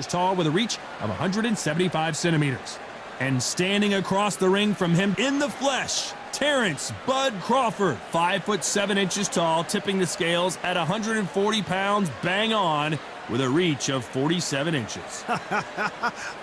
tall with a reach of 175 centimeters. And standing across the ring from him in the flesh, Terence "Bud" Crawford, 5'7" tall, tipping the scales at 140 pounds bang on with a reach of 47 inches.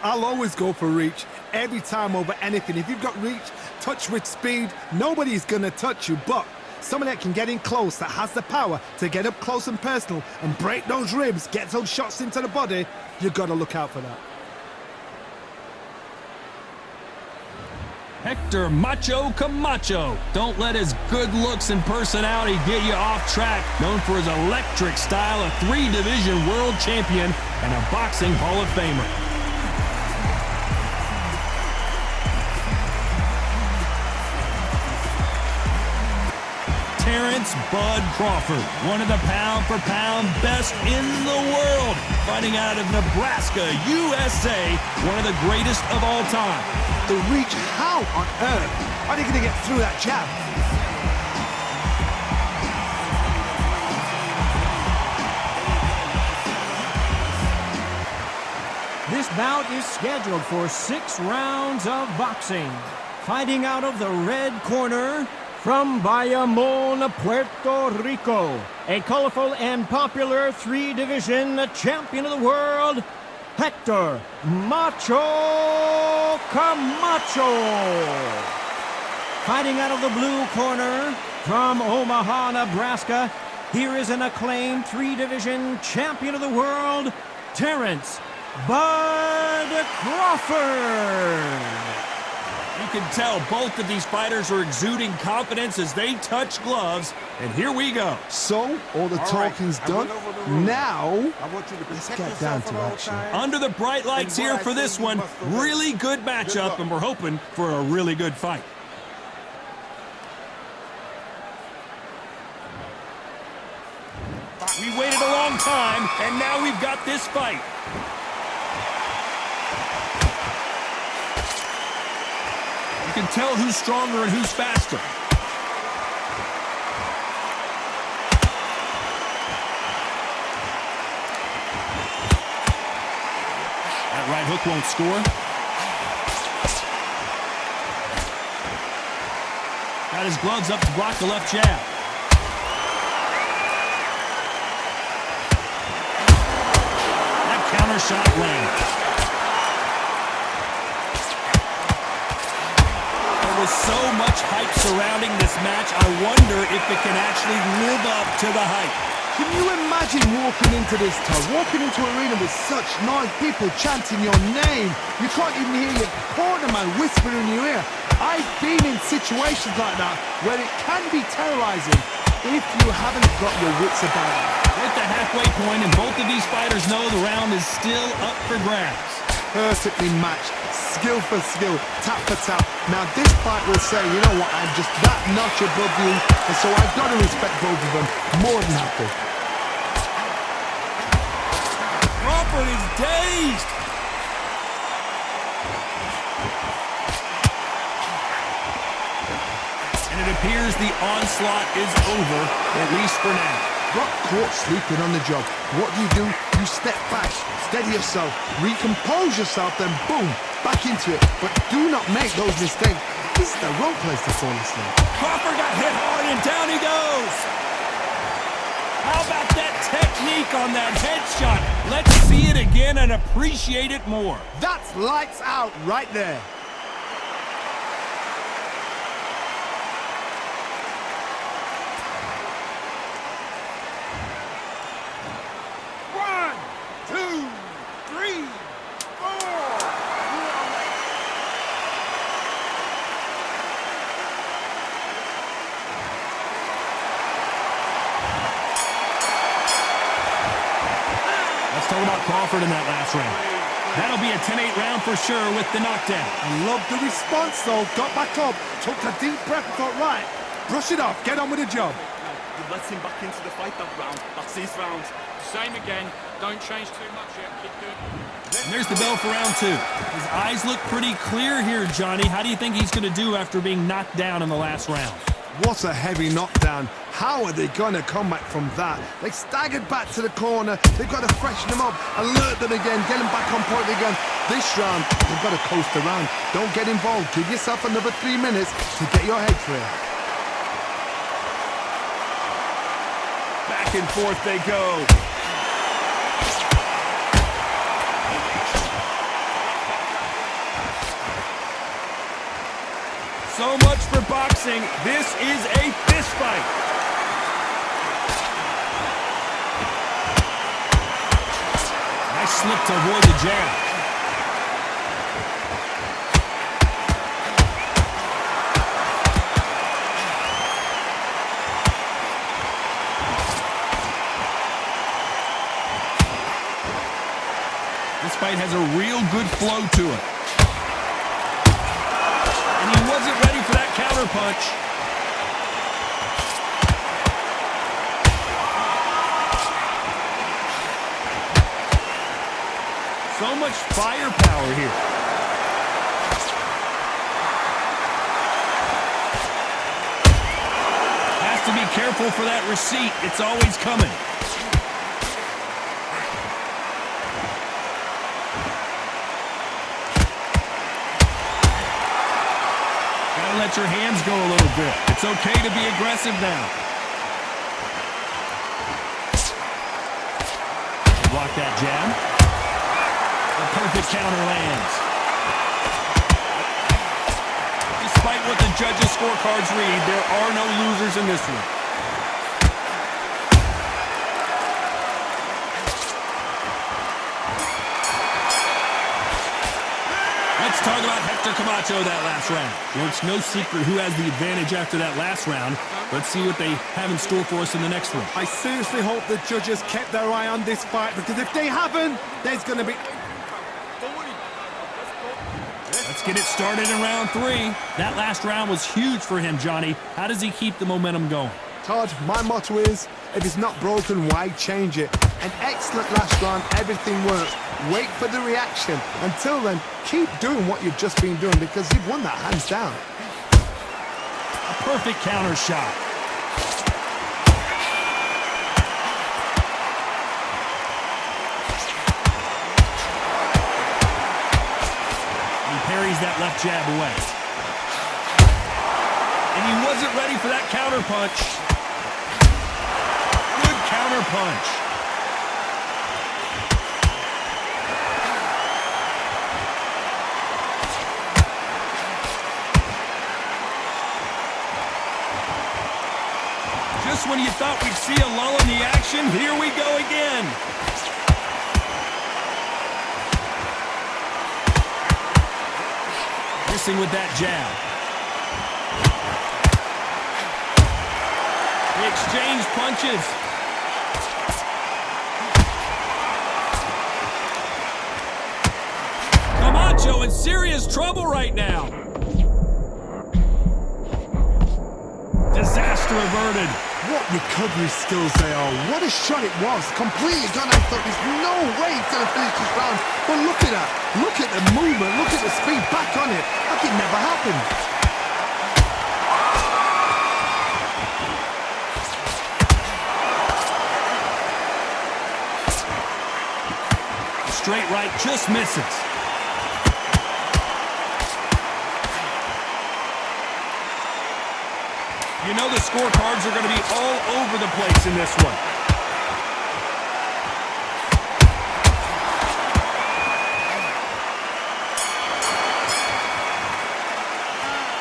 I'll always go for reach every time over anything. If you've got reach, touch with speed, nobody's gonna touch you, but someone that can get in close, that has the power to get up close and personal and break those ribs, get those shots into the body, you've got to look out for that. Hector "Macho" Camacho. Don't let his good looks and personality get you off track. Known for his electric style, a 3-division world champion and a boxing Hall of Famer. Terence "Bud" Crawford, one of the pound-for-pound best in the world, fighting out of Nebraska, USA, one of the greatest of all time. The reach, how on earth are they going to get through that jab? This bout is scheduled for 6 rounds of boxing. Fighting out of the red corner, from Bayamon, Puerto Rico, a colorful and popular 3-division champion of the world, Hector "Macho" Camacho. Fighting out of the blue corner, from Omaha, Nebraska, here is an acclaimed 3-division champion of the world, Terence "Bud" Crawford. You can tell both of these fighters are exuding confidence as they touch gloves, and here we go. So, all the talking's done. Now, let's get down to action. Under the bright lights here for this one, really good matchup, and we're hoping for a really good fight. We waited a long time, and now we've got this fight. You can tell who's stronger and who's faster. That right hook won't score. Got his gloves up to block the left jab. That counter shot lands. So much hype surrounding this match, I wonder if it can actually live up to the hype. Can you imagine walking into this town, walking into an arena with such noise, people chanting your name? You can't even hear your corner man whispering in your ear. I've been in situations like that where it can be terrorizing if you haven't got your wits about you. We're at the halfway point, and both of these fighters know the round is still up for grabs. Perfectly matched, skill for skill, tap for tap. Now this fight will say, you know what, I'm just that notch above you, and so I've got to respect both of them more than happy. Crawford is dazed. And it appears the onslaught is over, at least for now. Got caught sleeping on the job. What do? You step back, steady yourself, recompose yourself, then boom, back into it. But do not make those mistakes. This is the wrong place to fall asleep. Crawford got hit hard and down he goes. How about that technique on that headshot? Let's see it again and appreciate it more. That's lights out right there. Let's talk about Crawford in that last round. That'll be a 10-8 round for sure with the knockdown. I love the response though. Got back up, took a deep breath and thought, right, brush it off, get on with the job. You let him back into the fight that round. That's his round. Same again. Don't change too much yet. Keep doing it. And there's the bell for round 2. His eyes look pretty clear here, Johnny. How do you think he's going to do after being knocked down in the last round? What a heavy knockdown. How are they going to come back from that? They staggered back to the corner. They've got to freshen them up, alert them again, get them back on point again. This round, they've got to coast around. Don't get involved. Give yourself another 3 minutes to get your head clear. Back and forth they go. So much for boxing. This is a fist fight. Nice slip to avoid the jab. This fight has a real good flow to it. And he wasn't ready for that counter punch. So much firepower here. Has to be careful for that receipt. It's always coming. Let your hands go a little bit. It's okay to be aggressive now. Block that jab. A perfect counter lands. Despite what the judges' scorecards read, there are no losers in this one. Let's talk about Hector Camacho that last round. Well, it's no secret who has the advantage after that last round. Let's see what they have in store for us in the next one. I seriously hope the judges kept their eye on this fight, because if they haven't, there's going to be... Let's get it started in round 3. That last round was huge for him, Johnny. How does he keep the momentum going? Todd, my motto is, if it's not broken, why change it? An excellent last round, everything works. Wait for the reaction. Until then, keep doing what you've just been doing, because you've won that hands down. A perfect counter shot. He parries that left jab away. And he wasn't ready for that counter punch. Good counter punch. Just when you thought we'd see a lull in the action, here we go again. Missing with that jab. They exchange punches. Camacho in serious trouble right now. Disaster averted. What recovery skills they are. What a shot it was. Completely gone. I thought there's no way he's going to finish this round. But look at that. Look at the movement. Look at the speed. Back on it. Like it never happened. Straight right just misses. You know the scorecards are going to be all over the place in this one.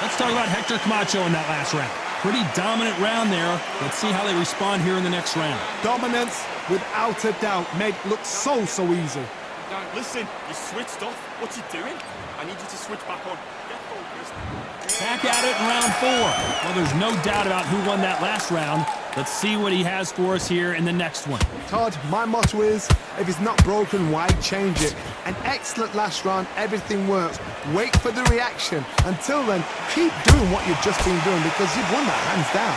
Let's talk about Hector Camacho in that last round. Pretty dominant round there. Let's see how they respond here in the next round. Dominance, without a doubt, made it look so easy. Don't listen. You switched off. What you doing? I need you to switch back on. Get focused. Back at it in round 4. Well, there's no doubt about who won that last round. Let's see what he has for us here in the next one. Todd, my motto is, if it's not broken, why change it? An excellent last round, everything works. Wait for the reaction. Until then, keep doing what you've just been doing, because you've won that hands down.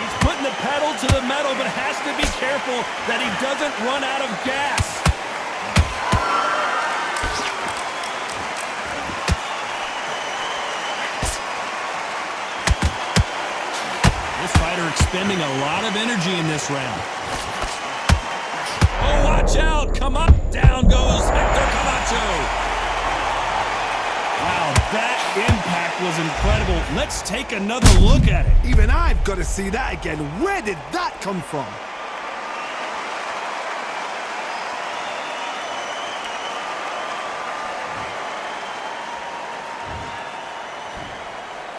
He's putting the pedal to to the metal, but has to be careful that he doesn't run out of gas. This fighter expending a lot of energy in this round. Oh, watch out! Come up! Down goes Hector Camacho. Wow, that impact was incredible. Let's take another look at it. Even I've got to see that again. Where did that come from?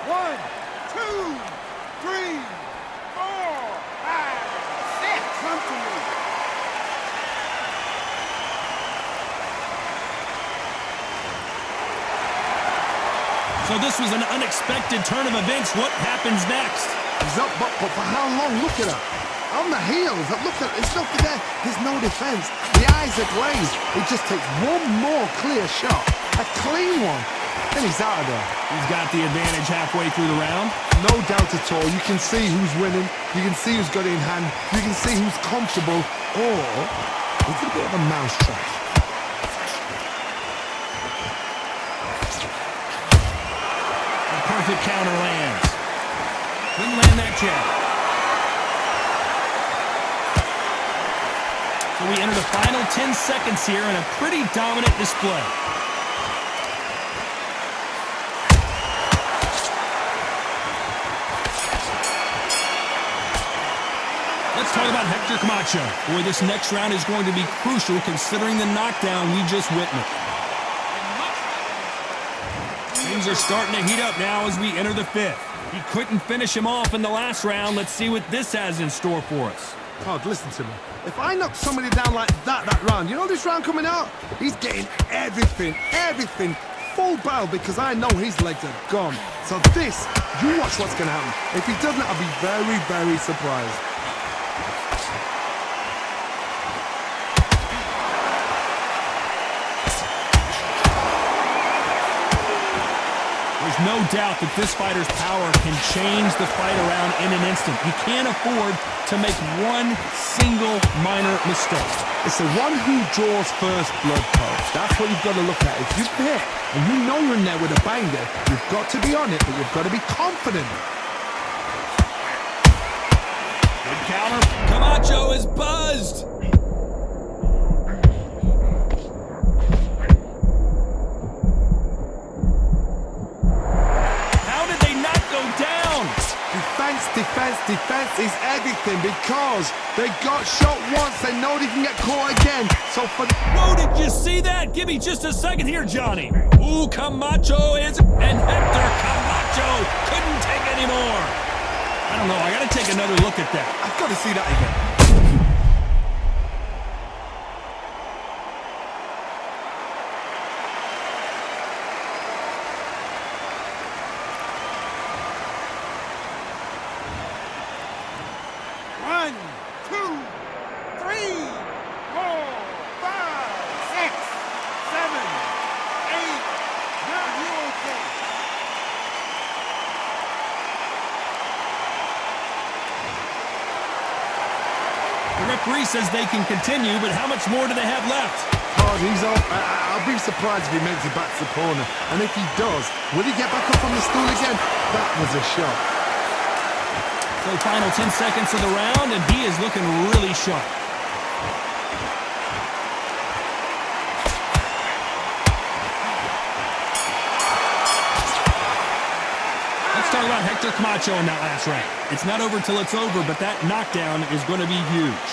One, two, three, four, five, six. Come to me. So this was an unexpected turn of events. What happens next? He's up, but for how long? Look at her. On the heels. Look at it's nothing there. There's no defense. The eyes are glazed. It just takes one more clear shot. A clean one. Then he's out of there. He's got the advantage halfway through the round. No doubt at all. You can see who's winning. You can see who's got it in hand. You can see who's comfortable. Or it's a bit of a mousetrap. Perfect counter lands. Couldn't land that jab. So we enter the final 10 seconds here in a pretty dominant display. Let's talk about Hector Camacho. Boy, this next round is going to be crucial considering the knockdown we just witnessed. Things are starting to heat up now as we enter the fifth. He couldn't finish him off in the last round. Let's see what this has in store for us. Todd, listen to me. If I knock somebody down like that round, you know this round coming out? He's getting everything, full barrel because I know his legs are gone. So this, you watch what's going to happen. If he doesn't, I'll be very, very surprised. There's no doubt that this fighter's power can change the fight around in an instant. You can't afford to make one single minor mistake. It's the one who draws first blood, Coach. That's what you've got to look at. If you've hit and you know you're in there with a banger, you've got to be on it, but you've got to be confident. Good counter. Camacho is buzzed. Defense is everything because they got shot once. They know they can get caught again. So for... Whoa, did you see that? Give me just a second here, Johnny. Ooh, Camacho is... And Hector Camacho couldn't take any more. I don't know. I got to take another look at that. I've got to see that again. One, two, three, four, five, six, seven, eight. Now you okay? The referee says they can continue, but how much more do they have left? Todd, he's off. I'll be surprised if he makes it back to the corner. And if he does, will he get back up on the stool again? That was a shot. So final 10 seconds of the round, and he is looking really sharp. Let's talk about Hector Camacho in that last round. It's not over till it's over, but that knockdown is going to be huge.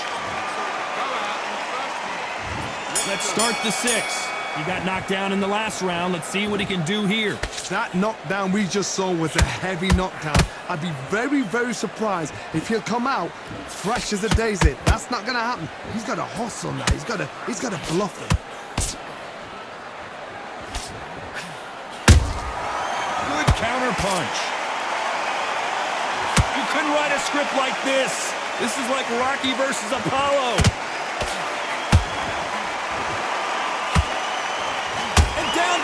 Let's start the sixth. He got knocked down in the last round. Let's see what he can do here. That knockdown we just saw was a heavy knockdown. I'd be very, very surprised if he'll come out fresh as a daisy. That's not going to happen. He's got to hustle now. He's got to bluff him. Good counter punch. You couldn't write a script like this. This is like Rocky versus Apollo.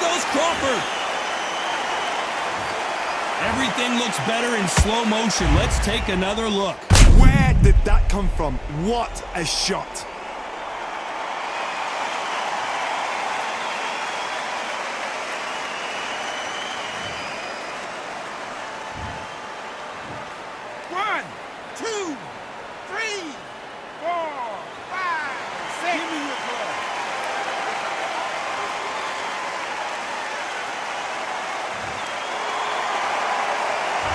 Goes Crawford. Everything looks better in slow motion. Let's take another look. Where did that come from? What a shot. One, two, three, 4, 5, 6. Give me your glove.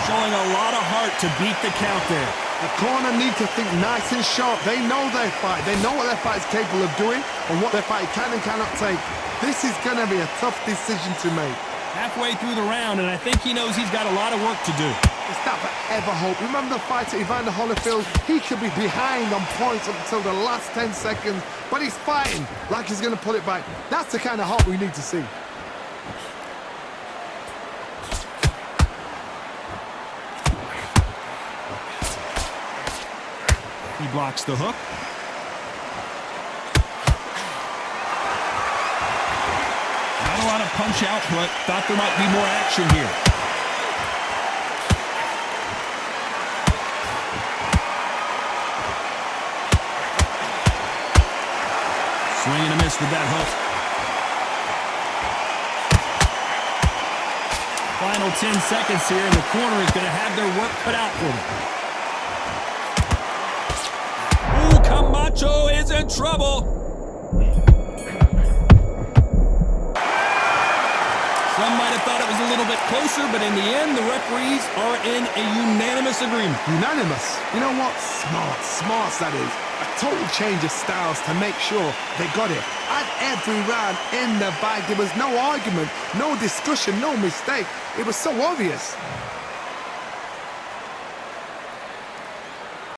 Showing a lot of heart to beat the count there. The corner need to think nice and sharp. They know their fight. They know what their fight is capable of doing and what their fight can and cannot take. This is going to be a tough decision to make. Halfway through the round, and I think he knows he's got a lot of work to do. It's that forever hope. Remember the fight at Evander Holyfield? He could be behind on points up until the last 10 seconds, but he's fighting like he's going to pull it back. That's the kind of hope we need to see. He blocks the hook. Not a lot of punch output. Thought there might be more action here. Swing and a miss with that hook. Final 10 seconds here, and the corner is going to have their work cut out for them. Ooh, Camacho is in trouble. Some might have thought it was a little bit closer, but in the end, the referees are in a unanimous agreement. Unanimous? You know what? Smart that is. A total change of styles to make sure they got it. And every round in the bag, there was no argument, no discussion, no mistake. It was so obvious.